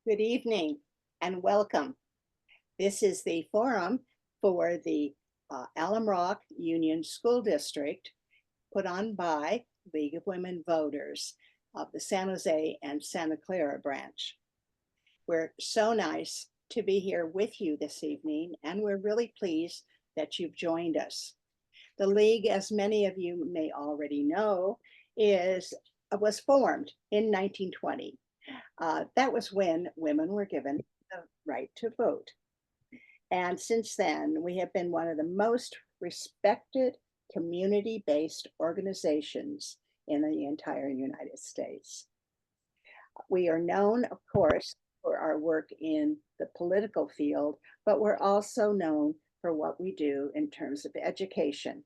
Good evening and welcome. This is the forum for the Alum Union School District put on by League of Women Voters of the San Jose and Santa Clara branch. We're so nice to be here with you this evening, and we're really pleased that you've joined us. The League, as many of you may already know, was formed in 1920. That was when women were given the right to vote. And since then, we have been one of the most respected community-based organizations in the entire United States. We are known, of course, for our work in the political field, but we're also known for what we do in terms of education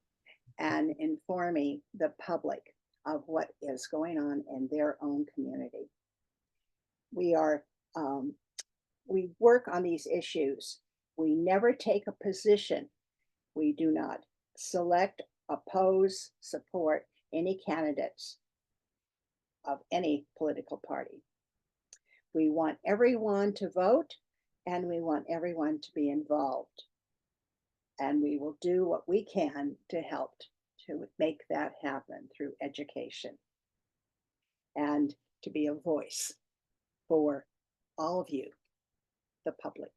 and informing the public of what is going on in their own community. We work on these issues. We never take a position. We do not select, oppose, support any candidates of any political party. We want everyone to vote, and we want everyone to be involved. And we will do what we can to help to make that happen through education and to be a voice for all of you, the public.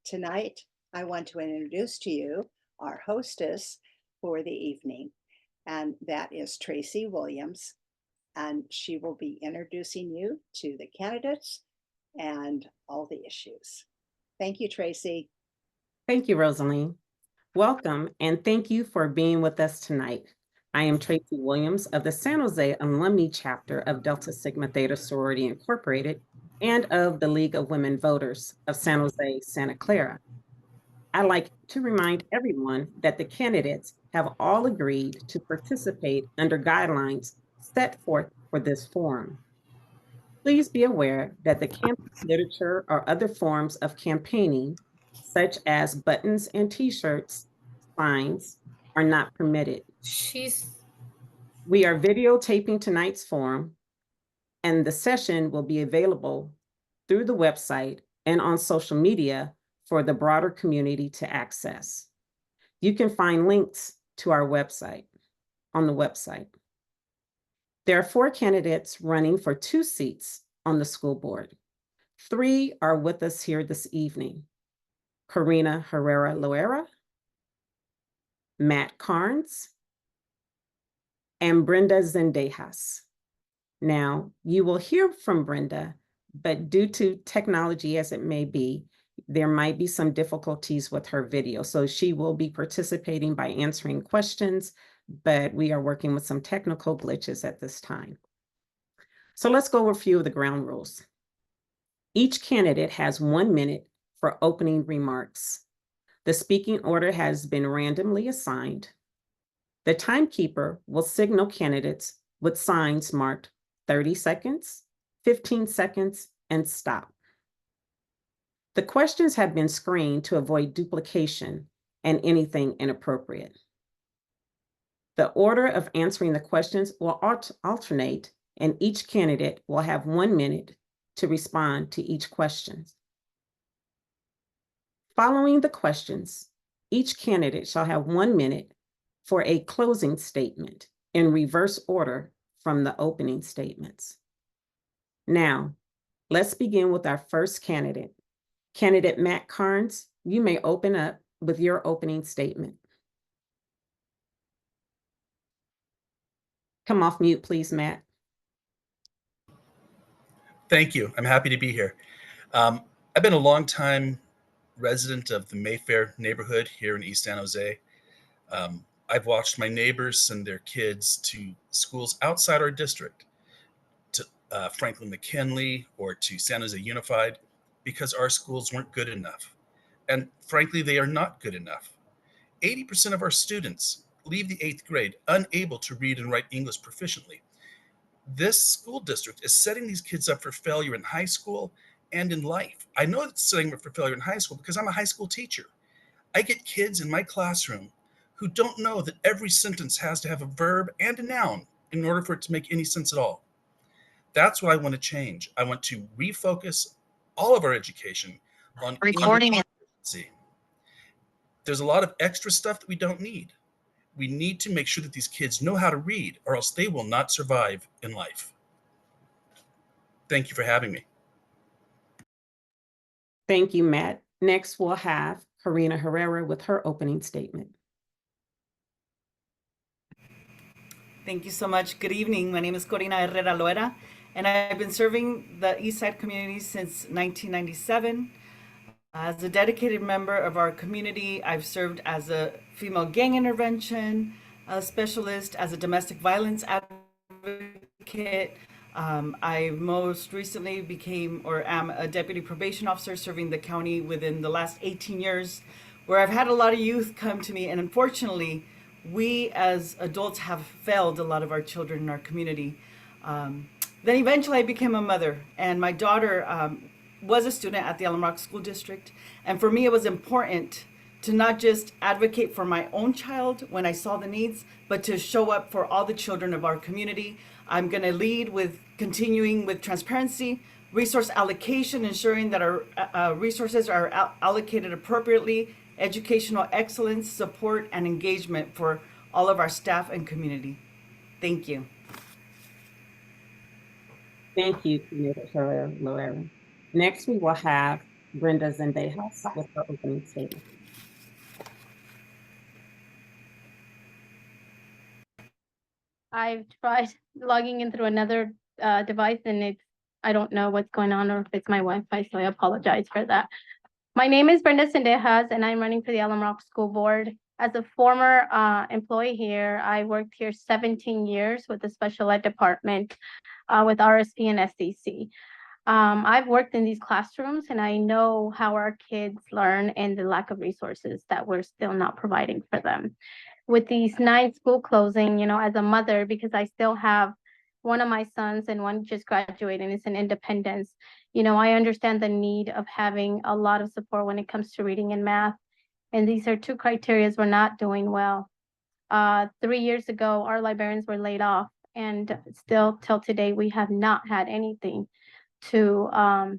Tonight, I want to introduce to you our hostess for the evening, and that is Tracy Williams, and she will be introducing you to the candidates and all the issues. Thank you, Tracy. Thank you, Rosaline. Welcome, and thank you for being with us tonight. I am Tracy Williams of the San Jose Alumni Chapter of Delta Sigma Theta Sorority Incorporated and of the League of Women Voters of San Jose, Santa Clara. I'd like to remind everyone that the candidates have all agreed to participate under guidelines set forth for this forum. Please be aware that the campaign literature or other forms of campaigning, such as buttons and t-shirts, signs, are not permitted. We are videotaping tonight's forum, and the session will be available through the website and on social media for the broader community to access. You can find links to our website on the website. There are 4 candidates running for 2 seats on the school board. 3 are with us here this evening: Corina Herrera-Loera, Matt Karnes, and Brenda Zendejas. Now, you will hear from Brenda, but due to technology as it may be, there might be some difficulties with her video. So she will be participating by answering questions, but we are working with some technical glitches at this time. So let's go over a few of the ground rules. Each candidate has 1 minute for opening remarks. The speaking order has been randomly assigned. The timekeeper will signal candidates with signs marked 30 seconds, 15 seconds, and stop. The questions have been screened to avoid duplication and anything inappropriate. The order of answering the questions will alternate, and each candidate will have 1 minute to respond to each question. Following the questions, each candidate shall have 1 minute for a closing statement in reverse order from the opening statements. Now, let's begin with our first candidate. Candidate Matt Karnes, you may open up with your opening statement. Come off mute, please, Matt. Thank you. I'm happy to be here. I've been a long-time resident of the Mayfair neighborhood here in East San Jose. I've watched my neighbors send their kids to schools outside our district, to Franklin McKinley or to San Jose Unified, because our schools weren't good enough. And frankly, they are not good enough. 80% of our students leave the 8th grade unable to read and write English proficiently. This school district is setting these kids up for failure in high school and in life. I know it's setting them up for failure in high school because I'm a high school teacher. I get kids in my classroom who don't know that every sentence has to have a verb and a noun in order for it to make any sense at all. That's what I want to change. I want to refocus all of our education on Recording English proficiency. There's a lot of extra stuff that we don't need. We need to make sure that these kids know how to read, or else they will not survive in life. Thank you for having me. Thank you, Matt. Next, we'll have Corina Herrera with her opening statement. Thank you so much. Good evening. My name is Corina Herrera-Loera, and I've been serving the East Side community since 1997. As a dedicated member of our community, I've served as a female gang intervention specialist, as a domestic violence advocate. I most recently became or am a deputy probation officer serving the county within the last 18 years, where I've had a lot of youth come to me, and unfortunately, we as adults have failed a lot of our children in our community. Then eventually I became a mother, and my daughter was a student at the Alum School District. And for me, it was important to not just advocate for my own child when I saw the needs, but to show up for all the children of our community. I'm gonna lead with continuing with transparency, resource allocation, ensuring that our resources are allocated appropriately, educational excellence, support, and engagement for all of our staff and community. Thank you. Thank you, Corina Herrera-Loera. Next, we will have Brenda Zendejas with her opening statement. I've tried logging in through another device, and I don't know what's going on or if it's my Wi-Fi, so I apologize for that. My name is Brenda Zendejas, and I'm running for the Alum School Board. As a former employee here, I worked here 17 years with the special ed department with RSP and SEC. I've worked in these classrooms, and I know how our kids learn and the lack of resources that we're still not providing for them. With these 9 school closing, as a mother, because I still have one of my sons and one just graduated and is in Independence, I understand the need of having a lot of support when it comes to reading and math. And these are 2 criteria we're not doing well. 3 years ago, our librarians were laid off, and still till today, we have not had anything to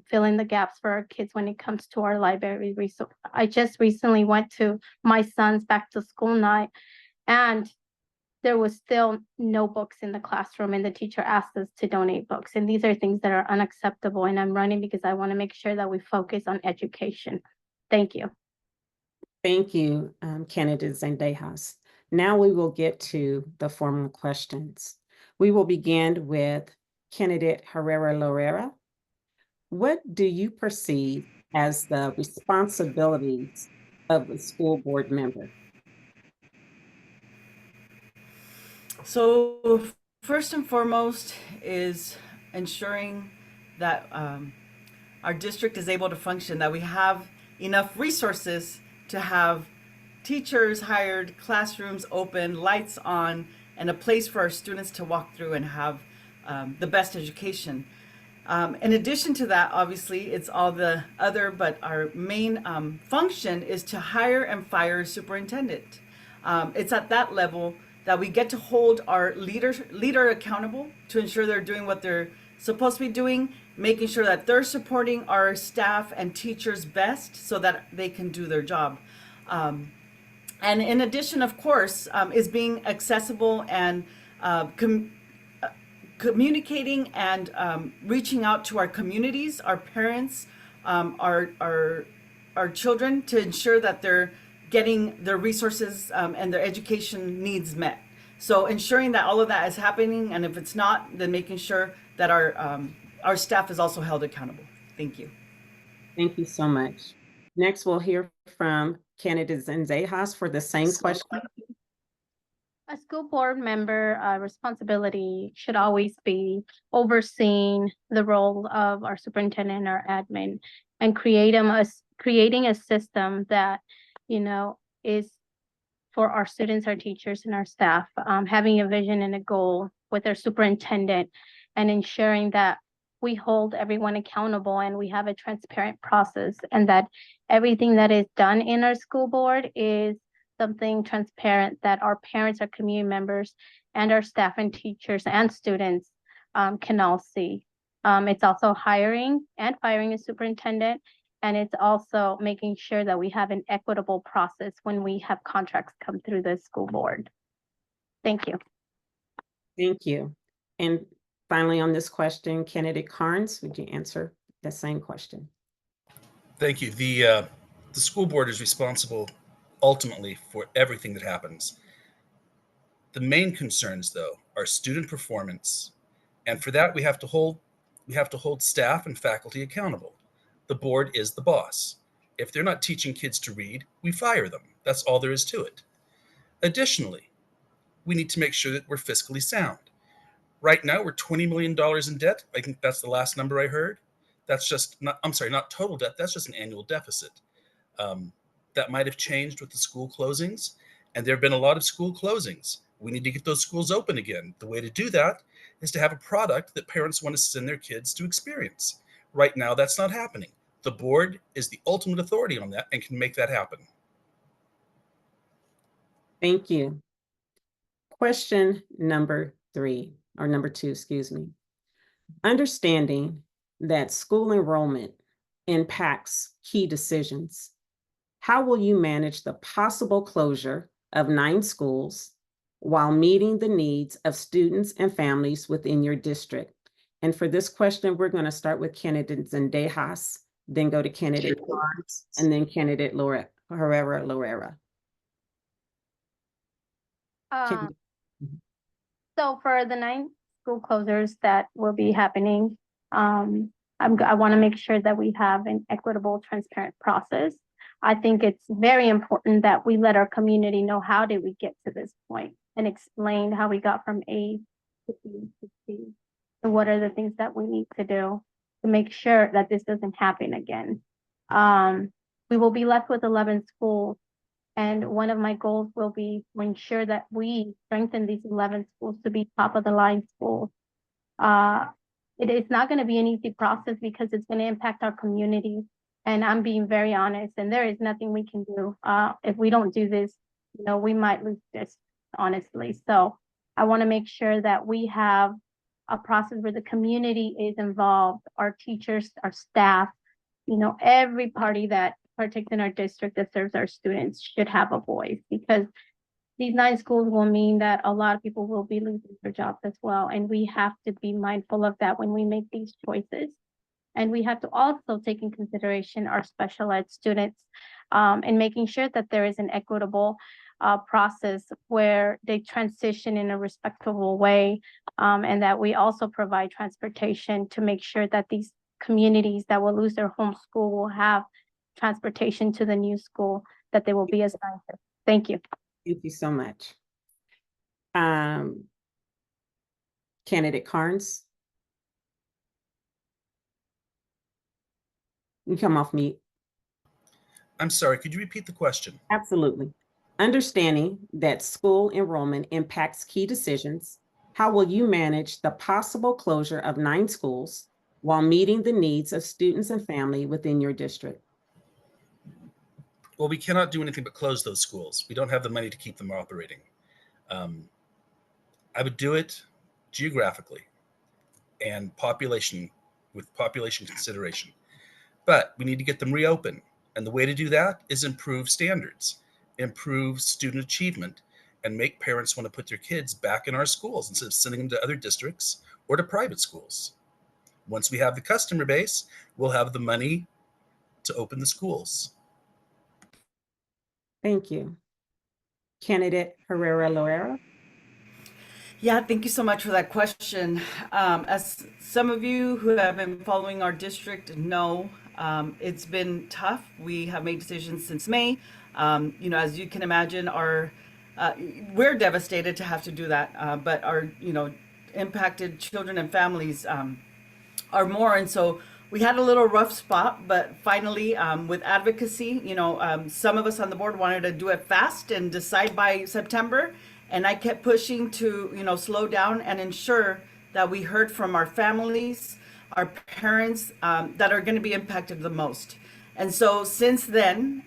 fill in the gaps for our kids when it comes to our library resource. I just recently went to my son's back to school night, and there was still no books in the classroom, and the teacher asked us to donate books. And these are things that are unacceptable, and I'm running because I want to make sure that we focus on education. Thank you. Thank you, candidate Zendejas. Now we will get to the formal questions. We will begin with candidate Herrera-Loera. What do you perceive as the responsibilities of the school board member? So first and foremost is ensuring that our district is able to function, that we have enough resources to have teachers hired, classrooms open, lights on, and a place for our students to walk through and have the best education. In addition to that, obviously, it's all the other, but our main function is to hire and fire a superintendent. It's at that level that we get to hold our leader accountable to ensure they're doing what they're supposed to be doing, making sure that they're supporting our staff and teachers best so that they can do their job. And in addition, of course, is being accessible and communicating and reaching out to our communities, our parents, our children, to ensure that they're getting their resources and their education needs met. So ensuring that all of that is happening, and if it's not, then making sure that our staff is also held accountable. Thank you. Thank you so much. Next, we'll hear from candidate Zendejas for the same question. A school board member responsibility should always be overseeing the role of our superintendent or admin, and creating a system that is for our students, our teachers, and our staff, having a vision and a goal with our superintendent, and ensuring that we hold everyone accountable and we have a transparent process, and that everything that is done in our school board is something transparent that our parents, our community members, and our staff and teachers and students can all see. It's also hiring and firing a superintendent, and it's also making sure that we have an equitable process when we have contracts come through the school board. Thank you. Thank you. And finally, on this question, candidate Karnes, would you answer the same question? Thank you. The school board is responsible ultimately for everything that happens. The main concerns, though, are student performance, and for that we have to hold staff and faculty accountable. The board is the boss. If they're not teaching kids to read, we fire them. That's all there is to it. Additionally, we need to make sure that we're fiscally sound. Right now, we're $20 million in debt. I think that's the last number I heard. That's just not, I'm sorry, not total debt. That's just an annual deficit. That might have changed with the school closings, and there have been a lot of school closings. We need to get those schools open again. The way to do that is to have a product that parents want to send their kids to experience. Right now, that's not happening. The board is the ultimate authority on that and can make that happen. Thank you. Question number two, excuse me. Understanding that school enrollment impacts key decisions, how will you manage the possible closure of 9 schools while meeting the needs of students and families within your district? And for this question, we're going to start with candidate Zendejas, then go to candidate Karnes, and then candidate Herrera-Loera. So for the 9 school closures that will be happening, I want to make sure that we have an equitable, transparent process. I think it's very important that we let our community know how did we get to this point and explain how we got from A to B to C, and what are the things that we need to do to make sure that this doesn't happen again. We will be left with 11 schools, and one of my goals will be to ensure that we strengthen these 11 schools to be top of the line schools. It's not going to be an easy process because it's going to impact our community. And I'm being very honest, and there is nothing we can do. If we don't do this, we might lose this, honestly. So I want to make sure that we have a process where the community is involved, our teachers, our staff, every party that partakes in our district that serves our students should have a voice, because these 9 schools will mean that a lot of people will be losing their jobs as well. And we have to be mindful of that when we make these choices. And we have to also take in consideration our special ed students, and making sure that there is an equitable process where they transition in a respectable way, and that we also provide transportation to make sure that these communities that will lose their home school will have transportation to the new school that they will be assigned to. Thank you. Thank you so much. Candidate Karnes. You come off mute. I'm sorry, could you repeat the question? Absolutely. Understanding that school enrollment impacts key decisions, how will you manage the possible closure of 9 schools while meeting the needs of students and family within your district? Well, we cannot do anything but close those schools. We don't have the money to keep them operating. I would do it geographically and with population consideration. But we need to get them reopened. And the way to do that is improve standards, improve student achievement, and make parents want to put their kids back in our schools instead of sending them to other districts or to private schools. Once we have the customer base, we'll have the money to open the schools. Thank you. Candidate Herrera-Loera. Yeah, thank you so much for that question. As some of you who have been following our district know, it's been tough. We have made decisions since May. As you can imagine, we're devastated to have to do that, but our impacted children and families are more. And so we had a little rough spot, but finally, with advocacy, some of us on the board wanted to do it fast and decide by September. And I kept pushing to, slow down and ensure that we heard from our families, our parents that are going to be impacted the most. And so since then,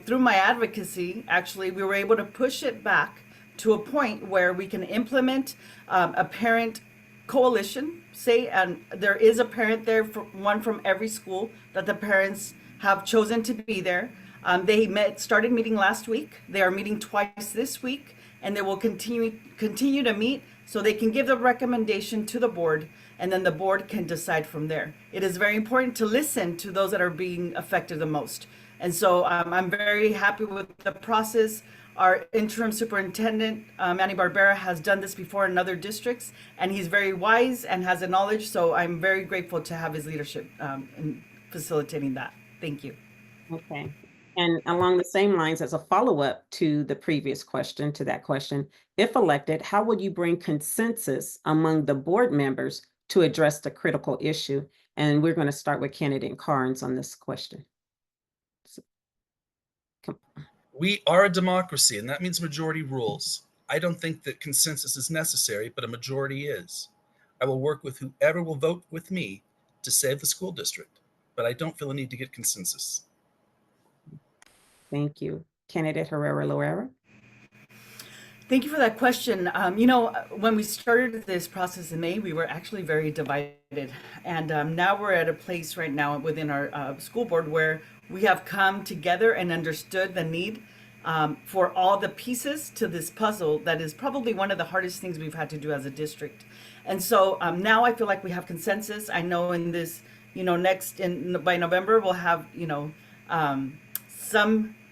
through my advocacy, actually, we were able to push it back to a point where we can implement a parent coalition, say, and there is a parent there, one from every school that the parents have chosen to be there. They started meeting last week. They are meeting twice this week, and they will continue to meet so they can give the recommendation to the board, and then the board can decide from there. It is very important to listen to those that are being affected the most. And so I'm very happy with the process. Our interim superintendent, Manny Barbera, has done this before in other districts, and he's very wise and has the knowledge. So I'm very grateful to have his leadership in facilitating that. Thank you. Okay. And along the same lines, as a follow-up to the previous question, to that question, if elected, how would you bring consensus among the board members to address the critical issue? And we're going to start with candidate Karnes on this question. We are a democracy, and that means majority rules. I don't think that consensus is necessary, but a majority is. I will work with whoever will vote with me to save the school district, but I don't feel a need to get consensus. Thank you. Candidate Herrera-Loera. Thank you for that question. When we started this process in May, we were actually very divided. And now we're at a place right now within our school board where we have come together and understood the need for all the pieces to this puzzle that is probably one of the hardest things we've had to do as a district. And so now I feel like we have consensus. I know in this, by November, we'll have,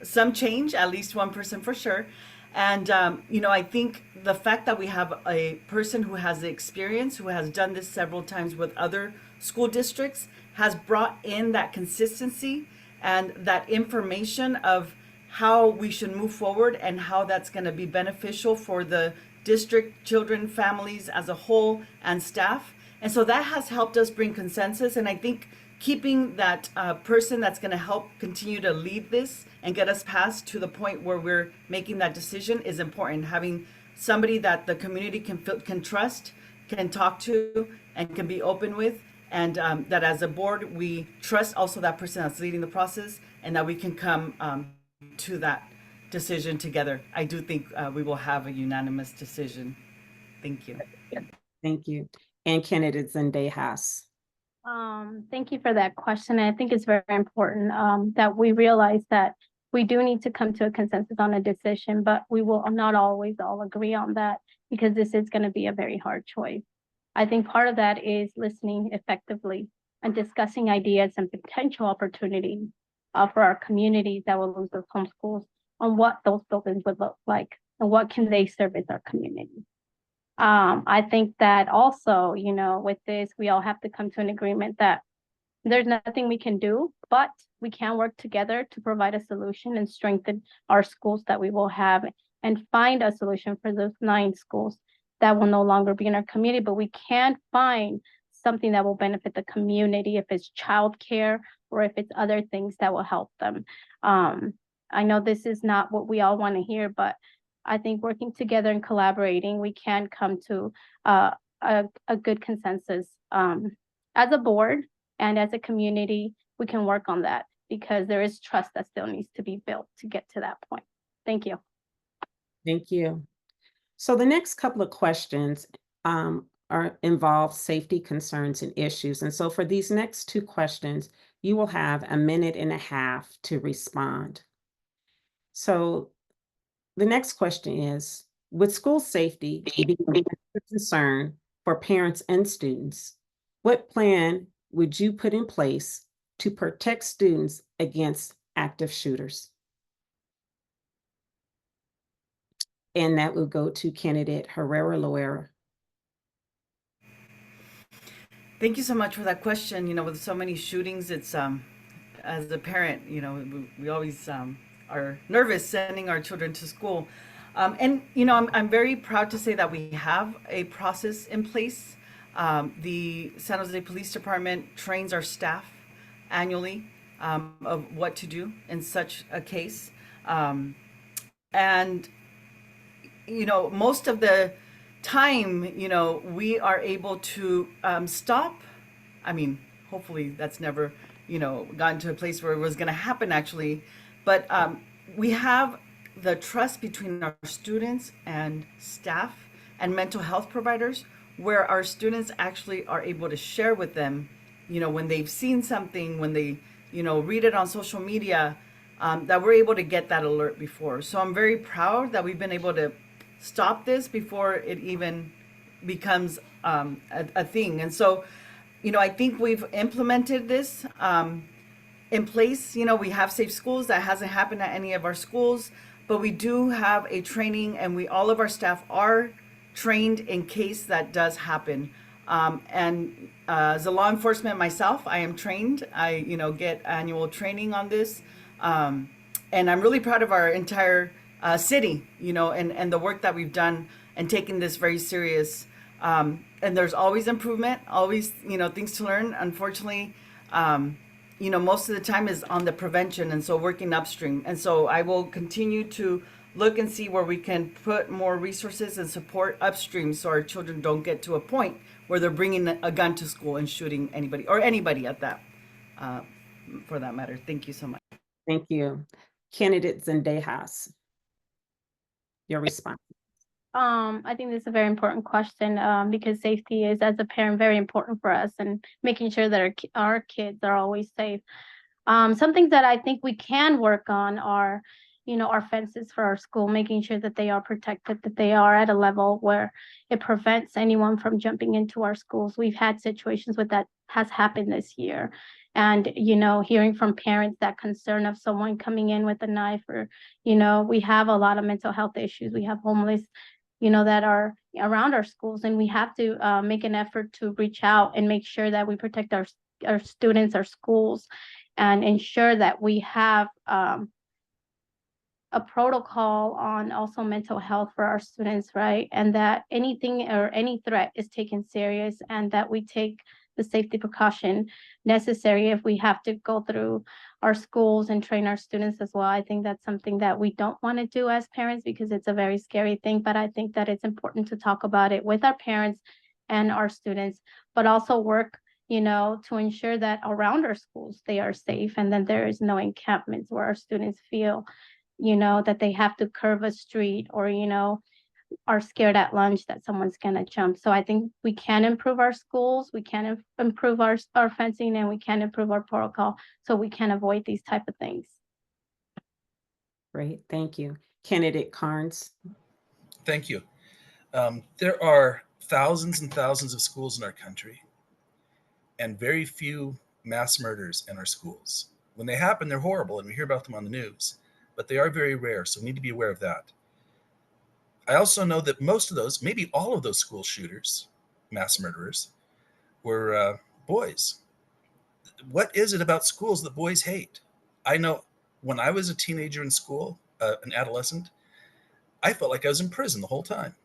some change, at least one person for sure. And, I think the fact that we have a person who has the experience, who has done this several times with other school districts, has brought in that consistency and that information of how we should move forward and how that's going to be beneficial for the district, children, families as a whole, and staff. And so that has helped us bring consensus. And I think keeping that person that's going to help continue to lead this and get us past to the point where we're making that decision is important. Having somebody that the community can trust, can talk to, and can be open with, and that as a board we trust also that person that's leading the process, and that we can come to that decision together. I do think we will have a unanimous decision. Thank you. Thank you. And candidate Zendejas. Thank you for that question. I think it's very important that we realize that we do need to come to a consensus on a decision, but we will not always all agree on that because this is going to be a very hard choice. I think part of that is listening effectively and discussing ideas and potential opportunities for our communities that will lose those homeschools on what those buildings would look like and what can they service our community. I think that also, with this, we all have to come to an agreement that there's nothing we can do, but we can work together to provide a solution and strengthen our schools that we will have and find a solution for those 9 schools that will no longer be in our community, but we can find something that will benefit the community, if it's childcare or if it's other things that will help them. I know this is not what we all want to hear, but I think working together and collaborating, we can come to a good consensus. As a board and as a community, we can work on that because there is trust that still needs to be built to get to that point. Thank you. Thank you. So the next couple of questions involve safety concerns and issues. And so for these next 2 questions, you will have 1.5 minutes to respond. So the next question is, with school safety being a concern for parents and students, what plan would you put in place to protect students against active shooters? And that will go to candidate Herrera-Loera. Thank you so much for that question. With so many shootings, it's as a parent, we always are nervous sending our children to school. I'm very proud to say that we have a process in place. The San Jose Police Department trains our staff annually of what to do in such a case. Most of the time, we are able to stop. Hopefully that's never, gotten to a place where it was going to happen actually. But we have the trust between our students and staff and mental health providers where our students actually are able to share with them, when they've seen something, when they, read it on social media, that we're able to get that alert before. So I'm very proud that we've been able to stop this before it even becomes a thing. And so, I think we've implemented this in place. We have safe schools. That hasn't happened at any of our schools, but we do have a training, and all of our staff are trained in case that does happen. And as a law enforcement myself, I am trained. I, get annual training on this. And I'm really proud of our entire city, and the work that we've done and taking this very serious. And there's always improvement, always, things to learn. Unfortunately, most of the time is on the prevention, and so working upstream. And so I will continue to look and see where we can put more resources and support upstream, so our children don't get to a point where they're bringing a gun to school and shooting anybody, or anybody at that, for that matter. Thank you so much. Thank you. Candidate Zendejas, your response. I think this is a very important question, because safety is, as a parent, very important for us, and making sure that our kids are always safe. Some things that I think we can work on are, our fences for our school, making sure that they are protected, that they are at a level where it prevents anyone from jumping into our schools. We've had situations with that has happened this year. And, hearing from parents that concern of someone coming in with a knife, or, we have a lot of mental health issues. We have homeless, that are around our schools, and we have to make an effort to reach out and make sure that we protect our students, our schools, and ensure that we have a protocol on also mental health for our students, right? And that anything or any threat is taken serious, and that we take the safety precaution necessary if we have to go through our schools and train our students as well. I think that's something that we don't want to do as parents, because it's a very scary thing, but I think that it's important to talk about it with our parents and our students, but also work, to ensure that around our schools, they are safe, and then there is no encampments where our students feel, that they have to curve a street, or, are scared at lunch that someone's gonna jump. So I think we can improve our schools, we can improve our fencing, and we can improve our protocol, so we can avoid these type of things. Great, thank you. Candidate Karnes. Thank you. There are thousands and thousands of schools in our country, and very few mass murders in our schools. When they happen, they're horrible, and we hear about them on the news, but they are very rare, so we need to be aware of that. I also know that most of those, maybe all of those school shooters, mass murderers, were boys. What is it about schools that boys hate? I know when I was a teenager in school, an adolescent, I felt like I was in prison the whole time.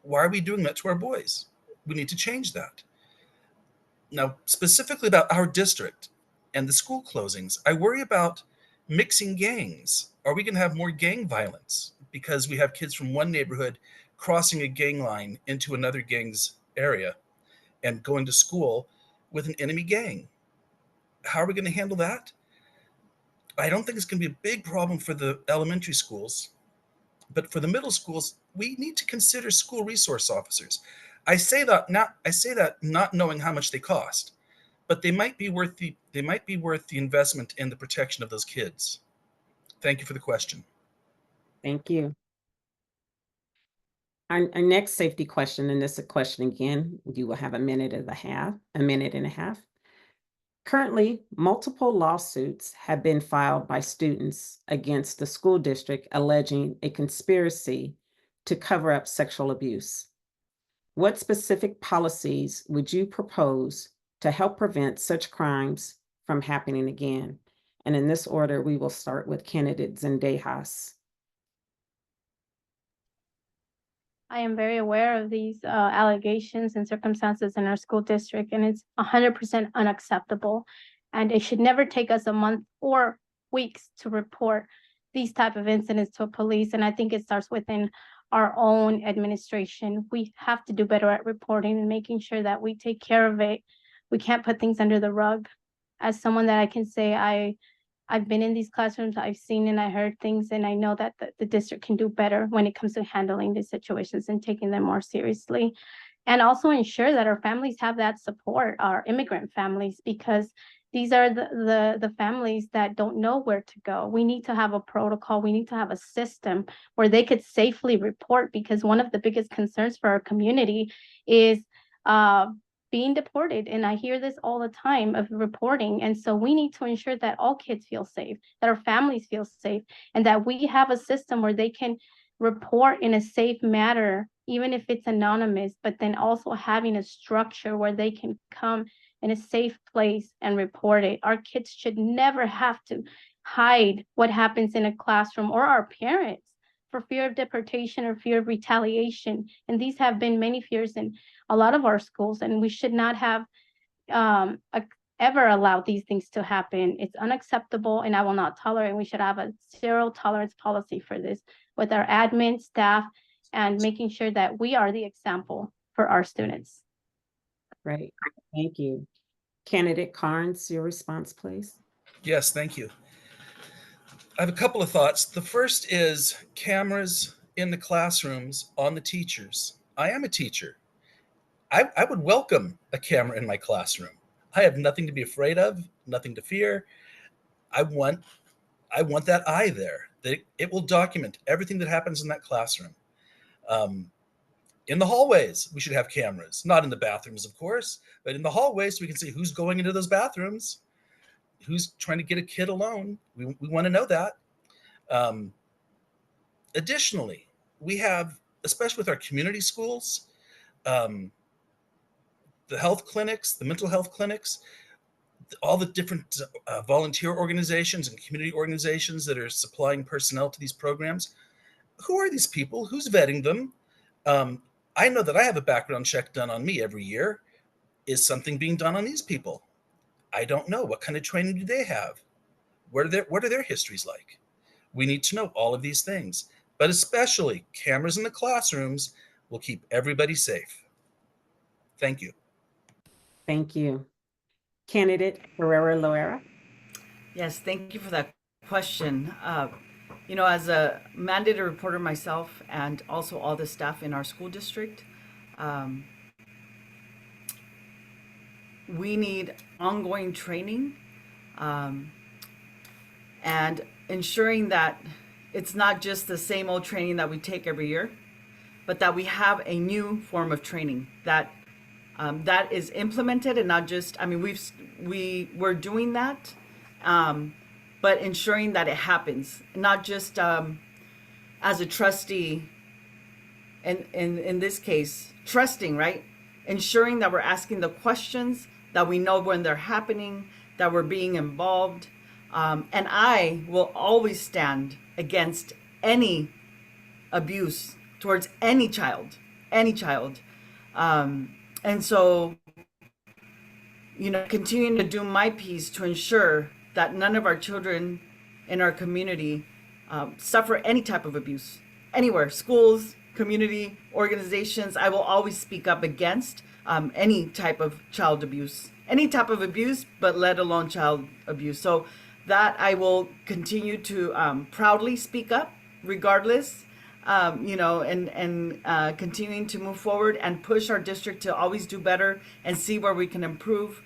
Why are we doing that to our boys? We need to change that. Now, specifically about our district and the school closings, I worry about mixing gangs. Are we going to have more gang violence because we have kids from one neighborhood crossing a gang line into another gang's area and going to school with an enemy gang? How are we going to handle that? I don't think it's going to be a big problem for the elementary schools, but for the middle schools, we need to consider school resource officers. I say that not knowing how much they cost, but they might be worth the investment in the protection of those kids. Thank you for the question. Thank you. Our next safety question, and this is a question again, you will have a minute and a half. Currently, multiple lawsuits have been filed by students against the school district alleging a conspiracy to cover up sexual abuse. What specific policies would you propose to help prevent such crimes from happening again? And in this order, we will start with candidate Zendejas. I am very aware of these allegations and circumstances in our school district, and it's 100% unacceptable. And it should never take us a month or weeks to report these type of incidents to police. And I think it starts within our own administration. We have to do better at reporting and making sure that we take care of it. We can't put things under the rug. As someone that I can say, I've been in these classrooms, I've seen and I heard things, and I know that the district can do better when it comes to handling these situations and taking them more seriously. and also ensure that our families have that support, our immigrant families, because these are the families that don't know where to go. We need to have a protocol. We need to have a system where they could safely report, because one of the biggest concerns for our community is being deported. And I hear this all the time of reporting. And so we need to ensure that all kids feel safe, that our families feel safe, and that we have a system where they can report in a safe manner, even if it's anonymous, but then also having a structure where they can come in a safe place and report it. Our kids should never have to hide what happens in a classroom, or our parents, for fear of deportation or fear of retaliation. And these have been many fears in a lot of our schools, and we should not have ever allowed these things to happen. It's unacceptable, and I will not tolerate. We should have a zero tolerance policy for this with our admin staff, and making sure that we are the example for our students. Great, thank you. Candidate Karnes, your response, please. Yes, thank you. I have a couple of thoughts. The first is cameras in the classrooms on the teachers. I am a teacher. I would welcome a camera in my classroom. I have nothing to be afraid of, nothing to fear. I want that eye there. That it will document everything that happens in that classroom. In the hallways, we should have cameras, not in the bathrooms, of course, but in the hallways, so we can see who's going into those bathrooms, who's trying to get a kid alone. We want to know that. Additionally, we have, especially with our community schools, the health clinics, the mental health clinics, all the different volunteer organizations and community organizations that are supplying personnel to these programs. Who are these people? Who's vetting them? I know that I have a background check done on me every year. Is something being done on these people? I don't know. What kind of training do they have? What are their histories like? We need to know all of these things, but especially cameras in the classrooms will keep everybody safe. Thank you. Thank you. Candidate Herrera-Loera. Yes, thank you for that question. As a mandated reporter myself, and also all the staff in our school district, we need ongoing training, and ensuring that it's not just the same old training that we take every year, but that we have a new form of training that is implemented, and not just, we're doing that, but ensuring that it happens, not just as a trustee, and in this case, trusting, right? Ensuring that we're asking the questions, that we know when they're happening, that we're being involved. And I will always stand against any abuse towards any child. And so, continuing to do my piece to ensure that none of our children in our community suffer any type of abuse anywhere, schools, community, organizations. I will always speak up against any type of child abuse, but let alone child abuse. So that I will continue to proudly speak up regardless, and continuing to move forward and push our district to always do better and see where we can improve,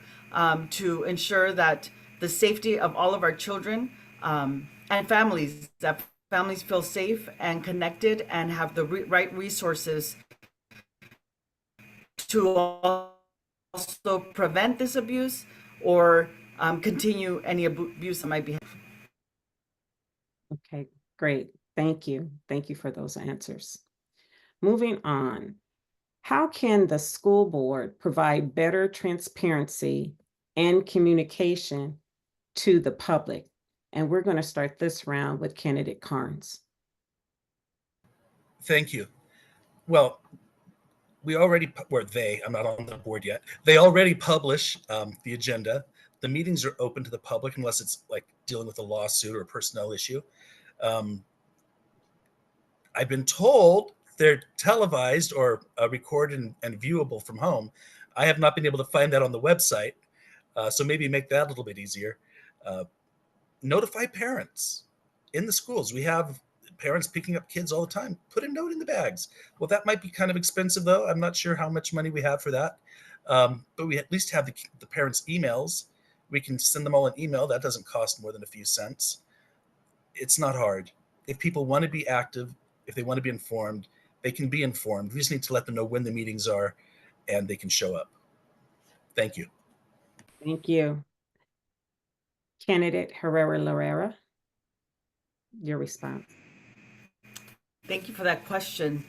to ensure that the safety of all of our children, and families, that families feel safe and connected and have the right resources to also prevent this abuse or continue any abuse that might be happening. Okay, great. Thank you. Thank you for those answers. Moving on, how can the school board provide better transparency and communication to the public? And we're going to start this round with candidate Karnes. Thank you. Well, I'm not on the board yet. They already publish the agenda. The meetings are open to the public unless it's like dealing with a lawsuit or a personnel issue. I've been told they're televised or recorded and viewable from home. I have not been able to find that on the website, so maybe make that a little bit easier. Notify parents in the schools. We have parents picking up kids all the time. Put a note in the bags. Well, that might be kind of expensive, though. I'm not sure how much money we have for that. But we at least have the parents' emails. We can send them all an email. That doesn't cost more than a few cents. It's not hard. If people want to be active, if they want to be informed, they can be informed. We just need to let them know when the meetings are and they can show up. Thank you. Thank you. Candidate Herrera-Loera, your response. Thank you for that question.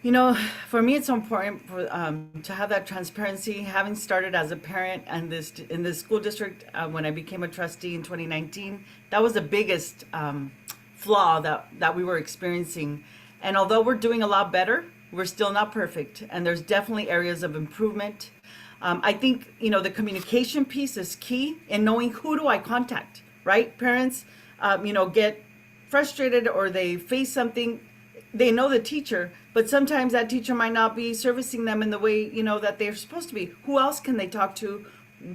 You know, for me, it's important for to have that transparency. Having started as a parent and in this school district when I became a trustee in 2019, that was the biggest flaw that we were experiencing. And although we're doing a lot better, we're still not perfect, and there's definitely areas of improvement. I think, you know, the communication piece is key in knowing who do I contact, right? Parents, you know, get frustrated or they face something. They know the teacher, but sometimes that teacher might not be servicing them in the way, you know, that they're supposed to be. Who else can they talk to?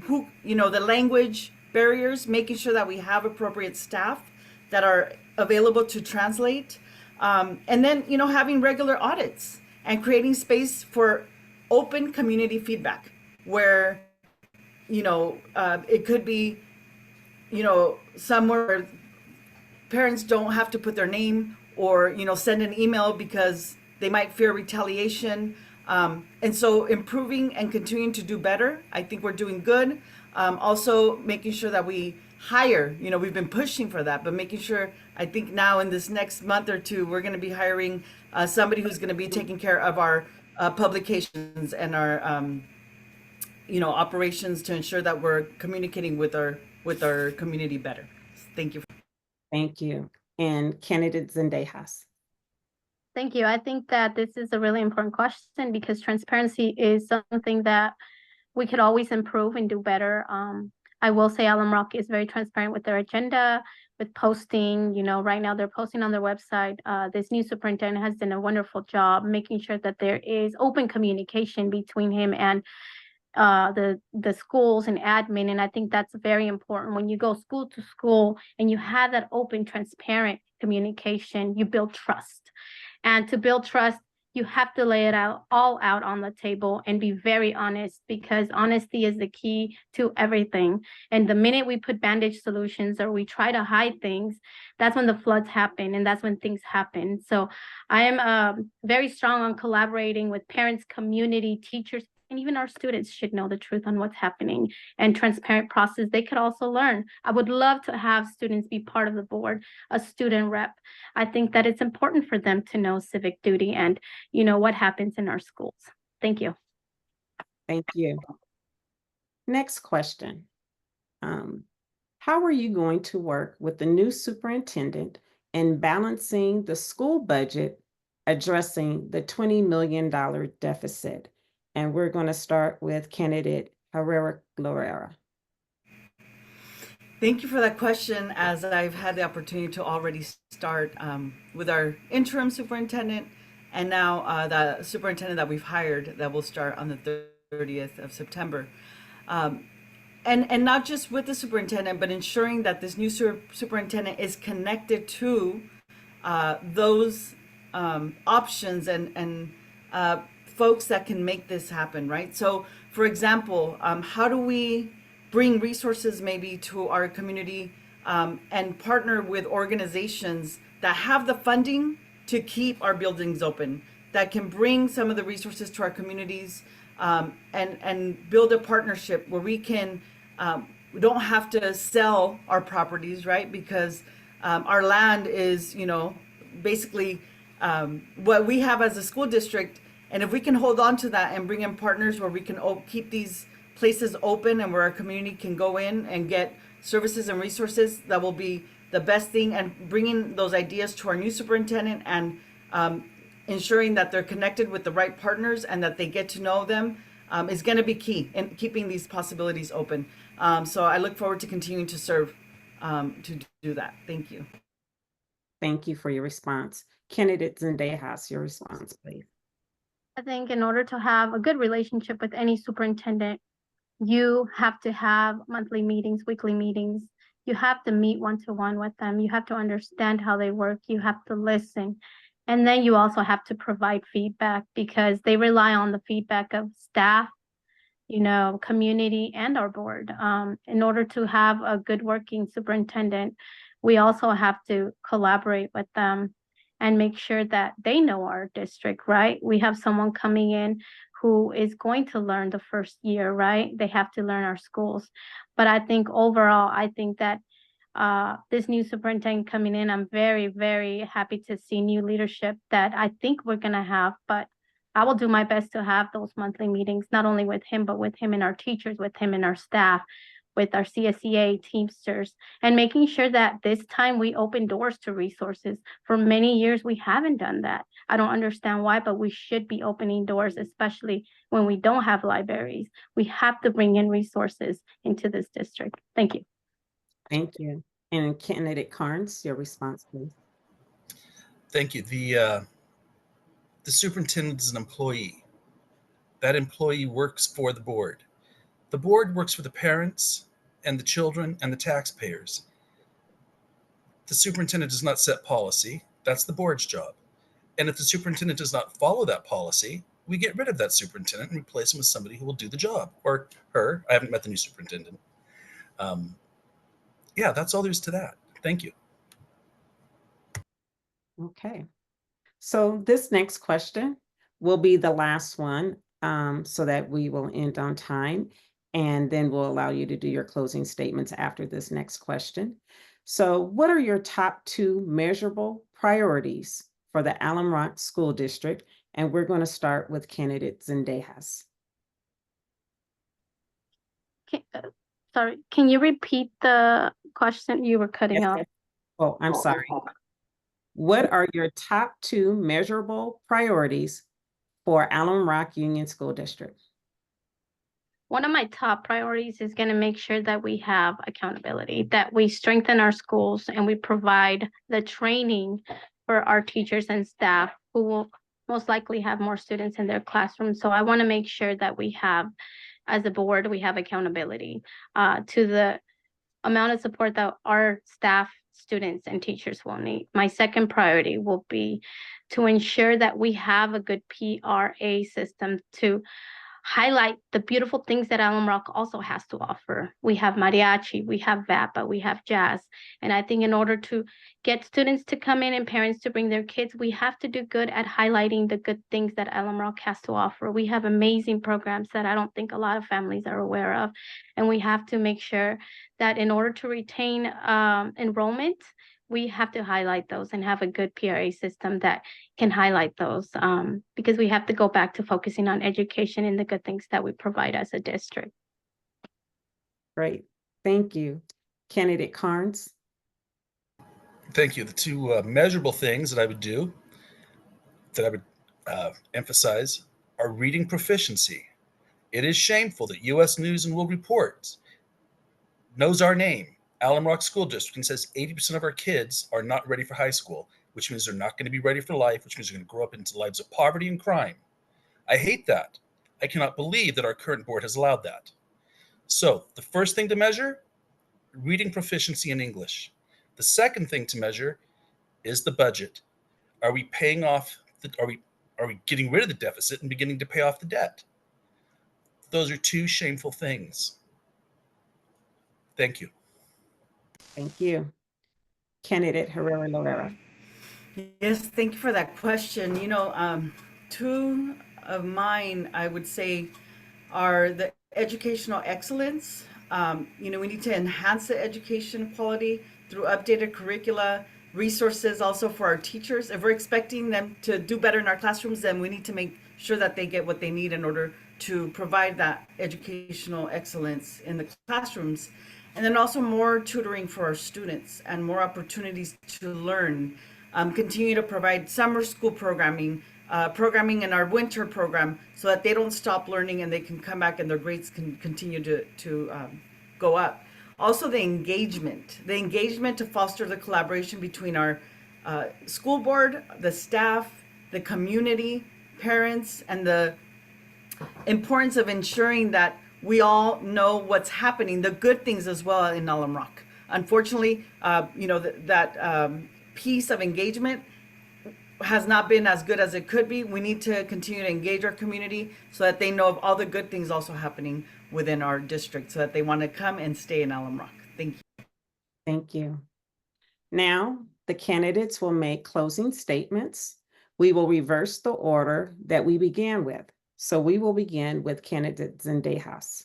Who, you know, the language barriers, making sure that we have appropriate staff that are available to translate. And then, you know, having regular audits and creating space for open community feedback where, you know, it could be, you know, somewhere where parents don't have to put their name or, you know, send an email because they might fear retaliation. And so improving and continuing to do better. I think we're doing good. Also making sure that we hire, you know, we've been pushing for that, but making sure, I think now in this next month or two, we're going to be hiring somebody who's going to be taking care of our publications and our, you know, operations to ensure that we're communicating with our community better. Thank you. Thank you. And candidate Zendejas. Thank you. I think that this is a really important question because transparency is something that we could always improve and do better. I will say Alum Rock is very transparent with their agenda, with posting. You know, right now they're posting on their website. This new superintendent has done a wonderful job making sure that there is open communication between him and the schools and admin. And I think that's very important. When you go school to school and you have that open, transparent communication, you build trust. And to build trust, you have to lay it all out on the table and be very honest, because honesty is the key to everything. And the minute we put bandage solutions or we try to hide things, that's when the floods happen and that's when things happen. So I am very strong on collaborating with parents, community, teachers, and even our students should know the truth on what's happening, and transparent process they could also learn. I would love to have students be part of the board, a student rep. I think that it's important for them to know civic duty and, you know, what happens in our schools. Thank you. Thank you. Next question. How are you going to work with the new superintendent in balancing the school budget, addressing the $20 million deficit? And we're going to start with candidate Herrera-Loera. Thank you for that question, as I've had the opportunity to already start with our interim superintendent and now the superintendent that we've hired that will start on the 30th of September. And not just with the superintendent, but ensuring that this new superintendent is connected to those options and folks that can make this happen, right? So, for example, how do we bring resources maybe to our community and partner with organizations that have the funding to keep our buildings open, that can bring some of the resources to our communities and build a partnership where we can, we don't have to sell our properties, right? Because our land is, you know, basically what we have as a school district. And if we can hold on to that and bring in partners where we can keep these places open and where our community can go in and get services and resources, that will be the best thing. And bringing those ideas to our new superintendent and ensuring that they're connected with the right partners and that they get to know them is going to be key in keeping these possibilities open. So I look forward to continuing to serve to do that. Thank you. Thank you for your response. Candidate Zendejas, your response, please. I think in order to have a good relationship with any superintendent, you have to have monthly meetings, weekly meetings. You have to meet one-to-one with them. You have to understand how they work. You have to listen. And then you also have to provide feedback because they rely on the feedback of staff, community, and our board. In order to have a good working superintendent, we also have to collaborate with them and make sure that they know our district, right? We have someone coming in who is going to learn the first year, right? They have to learn our schools. But I think overall, I think that this new superintendent coming in, I'm very, very happy to see new leadership that I think we're going to have, but I will do my best to have those monthly meetings, not only with him, but with him and our teachers, with him and our staff, with our CSEA Teamsters, and making sure that this time we open doors to resources. For many years, we haven't done that. I don't understand why, but we should be opening doors, especially when we don't have libraries. We have to bring in resources into this district. Thank you. Thank you. And candidate Karnes, your response, please. Thank you. The superintendent is an employee. That employee works for the board. The board works for the parents and the children and the taxpayers. The superintendent does not set policy. That's the board's job. And if the superintendent does not follow that policy, we get rid of that superintendent and replace him with somebody who will do the job, or her. I haven't met the new superintendent. Yeah, that's all there is to that. Thank you. Okay. So this next question will be the last one, so that we will end on time, and then we'll allow you to do your closing statements after this next question. So what are your top 2 measurable priorities for the Alum Rock School District? And we're going to start with candidate Zendejas. Sorry, can you repeat the question? You were cutting off. Oh, I'm sorry. What are your top 2 measurable priorities for Alum Rock Union School District? One of my top priorities is going to make sure that we have accountability, that we strengthen our schools and we provide the training for our teachers and staff who will most likely have more students in their classrooms. So I want to make sure that we have, as a board, we have accountability to the amount of support that our staff, students, and teachers will need. My second priority will be to ensure that we have a good PRA system to highlight the beautiful things that Alum Rock also has to offer. We have mariachi, we have VAPA, we have jazz. And I think in order to get students to come in and parents to bring their kids, we have to do good at highlighting the good things that Alum Rock has to offer. We have amazing programs that I don't think a lot of families are aware of. And we have to make sure that in order to retain enrollment, we have to highlight those and have a good PRA system that can highlight those, because we have to go back to focusing on education and the good things that we provide as a district. Great. Thank you. Candidate Karnes. Thank you. The 2 measurable things that I would do, that I would emphasize, are reading proficiency. It is shameful that U.S. News and World Report knows our name, Alum Rock School District, and says 80% of our kids are not ready for high school, which means they're not going to be ready for life, which means they're going to grow up into lives of poverty and crime. I hate that. I cannot believe that our current board has allowed that. So the first thing to measure, reading proficiency in English. The second thing to measure is the budget. Are we paying off are we getting rid of the deficit and beginning to pay off the debt? Those are 2 shameful things. Thank you. Thank you. Candidate Herrera-Loera. Yes, thank you for that question. 2 of mine, I would say, are the educational excellence. We need to enhance the education quality through updated curricula, resources also for our teachers. If we're expecting them to do better in our classrooms, then we need to make sure that they get what they need in order to provide that educational excellence in the classrooms. And then also more tutoring for our students and more opportunities to learn. Continue to provide summer school programming in our winter program so that they don't stop learning and they can come back and their grades can continue to go up. Also the engagement to foster the collaboration between our school board, the staff, the community, parents, and the importance of ensuring that we all know what's happening, the good things as well in Alum Rock. Unfortunately, that piece of engagement has not been as good as it could be. We need to continue to engage our community so that they know of all the good things also happening within our district, so that they want to come and stay in Alum Rock. Thank you. Thank you. Now, the candidates will make closing statements. We will reverse the order that we began with. So we will begin with candidate Zendejas.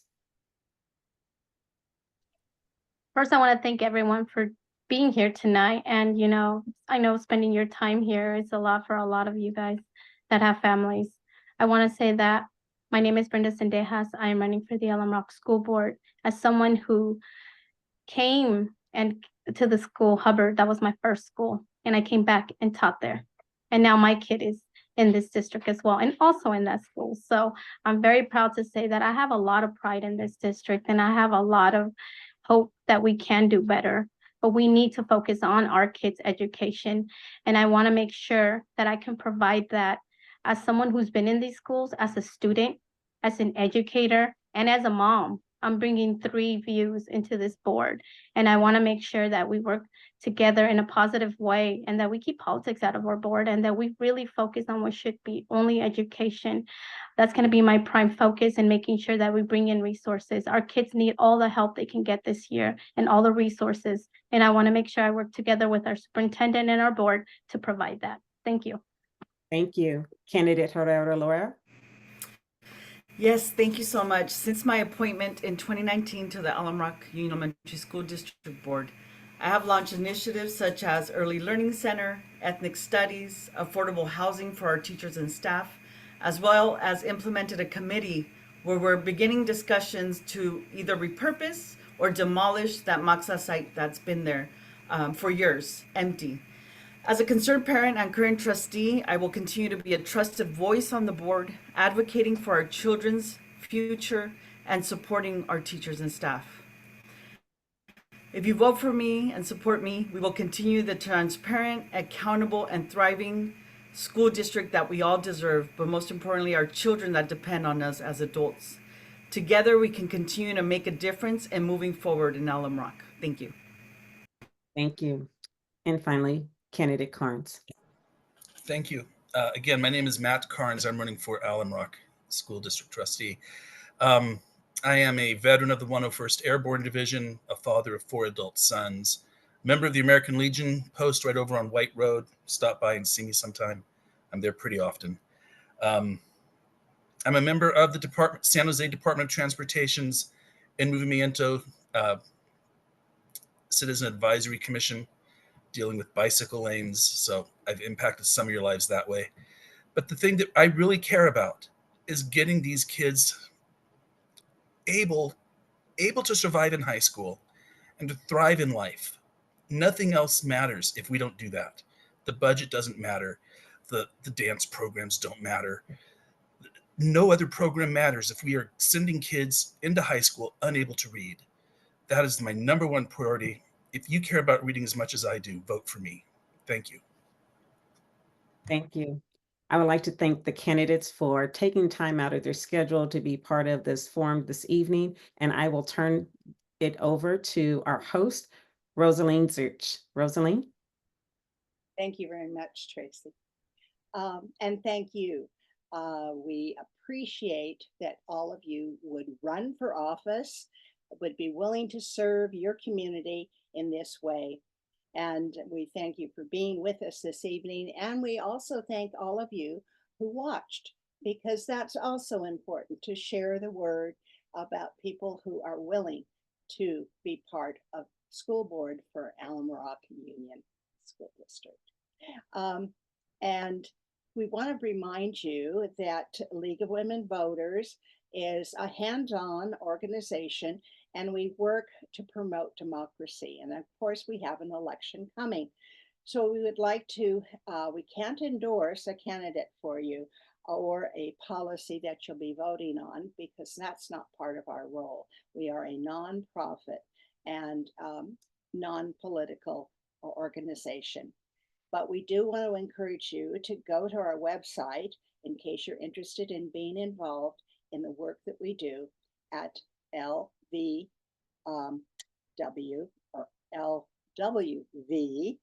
First, I want to thank everyone for being here tonight. And, I know spending your time here is a lot for a lot of you guys that have families. I want to say that my name is Brenda Zendejas. I am running for the Alum Rock School Board as someone who came to the school, Hubbard. That was my first school. And I came back and taught there. And now my kid is in this district as well, and also in that school. So I'm very proud to say that I have a lot of pride in this district, and I have a lot of hope that we can do better. But we need to focus on our kids' education. And I want to make sure that I can provide that as someone who's been in these schools, as a student, as an educator, and as a mom. I'm bringing 3 views into this board. And I want to make sure that we work together in a positive way, and that we keep politics out of our board, and that we really focus on what should be only education. That's going to be my prime focus, in making sure that we bring in resources. Our kids need all the help they can get this year and all the resources. And I want to make sure I work together with our superintendent and our board to provide that. Thank you. Thank you. Candidate Herrera-Loera. Yes, thank you so much. Since my appointment in 2019 to the Alum Rock Union Elementary School District Board, I have launched initiatives such as Early Learning Center, Ethnic Studies, affordable housing for our teachers and staff, as well as implemented a committee where we're beginning discussions to either repurpose or demolish that Maxa site that's been there for years, empty. As a concerned parent and current trustee, I will continue to be a trusted voice on the board, advocating for our children's future and supporting our teachers and staff. If you vote for me and support me, we will continue the transparent, accountable, and thriving school district that we all deserve, but most importantly, our children that depend on us as adults. Together, we can continue to make a difference in moving forward in Alum Rock. Thank you. Thank you. And finally, candidate Karnes. Thank you. Again, my name is Matt Karnes. I'm running for Alum Rock School District Trustee. I am a veteran of the 101st Airborne Division, a father of 4 adult sons, member of the American Legion, post right over on White Road. Stop by and see me sometime. I'm there pretty often. I'm a member of the San Jose Department of Transportation's and Movimiento Citizen Advisory Commission, dealing with bicycle lanes. So I've impacted some of your lives that way. But the thing that I really care about is getting these kids able to survive in high school and to thrive in life. Nothing else matters if we don't do that. The budget doesn't matter. The dance programs don't matter. No other program matters if we are sending kids into high school unable to read. That is my number one priority. If you care about reading as much as I do, vote for me. Thank you. Thank you. I would like to thank the candidates for taking time out of their schedule to be part of this forum this evening, and I will turn it over to our host, Rosaline Zurch. Rosaline? Thank you very much, Tracy. And thank you. We appreciate that all of you would run for office, would be willing to serve your community in this way. And we thank you for being with us this evening. And we also thank all of you who watched, because that's also important, to share the word about people who are willing to be part of school board for Alum Rock Union School District. And we want to remind you that League of Women Voters is a hands-on organization, and we work to promote democracy. And of course, we have an election coming. So we would like to, we can't endorse a candidate for you or a policy that you'll be voting on, because that's not part of our role. We are a nonprofit and non-political organization. But we do want to encourage you to go to our website in case you're interested in being involved in the work that we do at LVW or SLWV,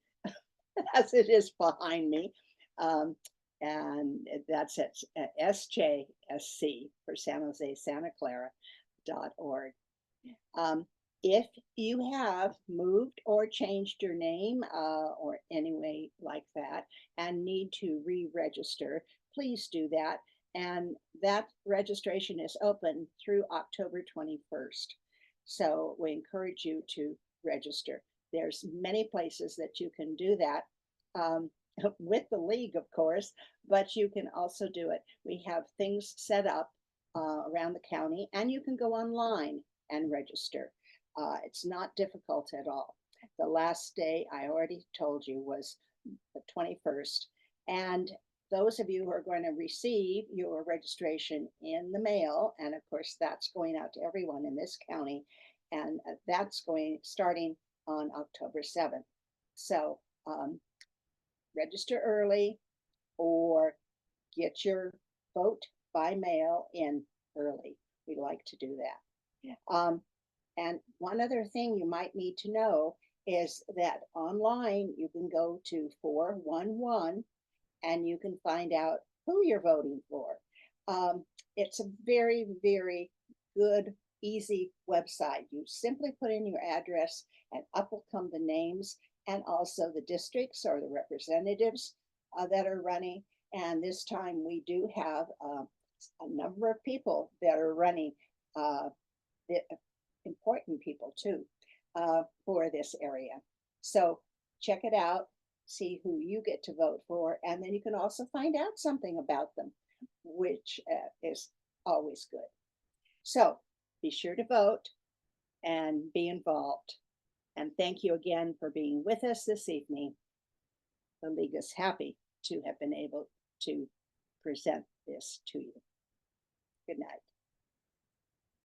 as it is behind me. And that's at SJSC for San Jose, Santa Clara.org. If you have moved or changed your name or any way like that and need to re-register, please do that. And that registration is open through October 21st. So we encourage you to register. There's many places that you can do that with the league, of course, but you can also do it. We have things set up around the county, and you can go online and register. It's not difficult at all. The last day, I already told you, was the 21st. And those of you who are going to receive your registration in the mail, and of course, that's going out to everyone in this county, and that's starting on October 7th. So register early or get your vote by mail in early. We like to do that. And one other thing you might need to know is that online you can go to 411 and you can find out who you're voting for. It's a very, very good, easy website. You simply put in your address and up will come the names and also the districts or the representatives that are running. And this time we do have a number of people that are running, important people too, for this area. So check it out, see who you get to vote for, and then you can also find out something about them, which is always good. So be sure to vote and be involved. And thank you again for being with us this evening. The League is happy to have been able to present this to you. Good night.